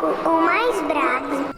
único, o mais brabo.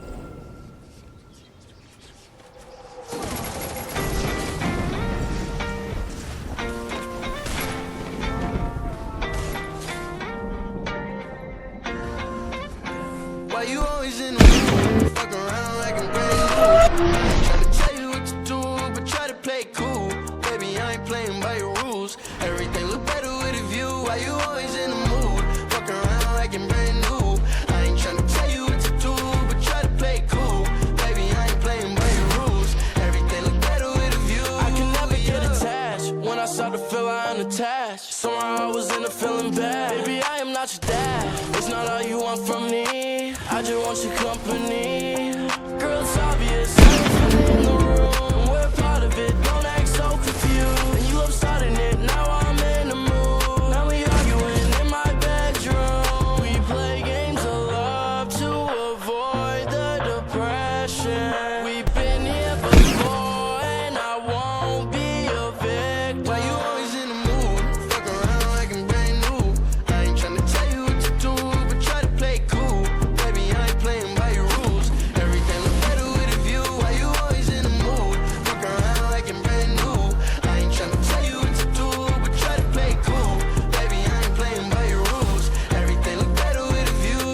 Why you always in the mood? Fuck around like I'm brand new. Tryna tell you what to do, but try to play cool. Baby, I ain't playing by your rules. Everything look better with a view. Why you always in the mood? Fuck around like I'm brand new. I ain't tryna tell you what to do, but try to play cool. Baby, I ain't playing by your rules. Everything look better with a view. I can never get attached. When I start to feel I'm unattached, somehow I was in a feeling bad. Baby, I am not your dad. It's not all you want from me. I just want your company. Girl, it's obvious, elephant in the room. We're part of it, don't act so confused. And you love starting it, now I'm in the mood. Now we arguing in my bedroom. We play games of love to avoid the depression. We've been here before and I won't be a victim. Why you always in the mood? Fuck around like I'm brand new. I ain't tryna tell you what to do, but try to play cool. Baby, I ain't playing by your rules. Everything look better with a view. Why you always in the mood? Fuck around like I'm brand new. I ain't tryna tell you what to do, but try to play cool. Baby, I ain't playing by your rules. Everything look better with a view.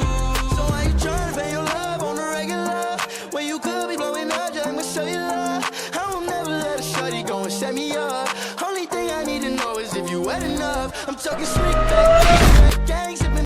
So why you tryna pay your love on the regular when you could be blowing up just like cellular? I will never let a shorty go and set me up. Only thing I need to know is if you wet enough. I'm talking slick back.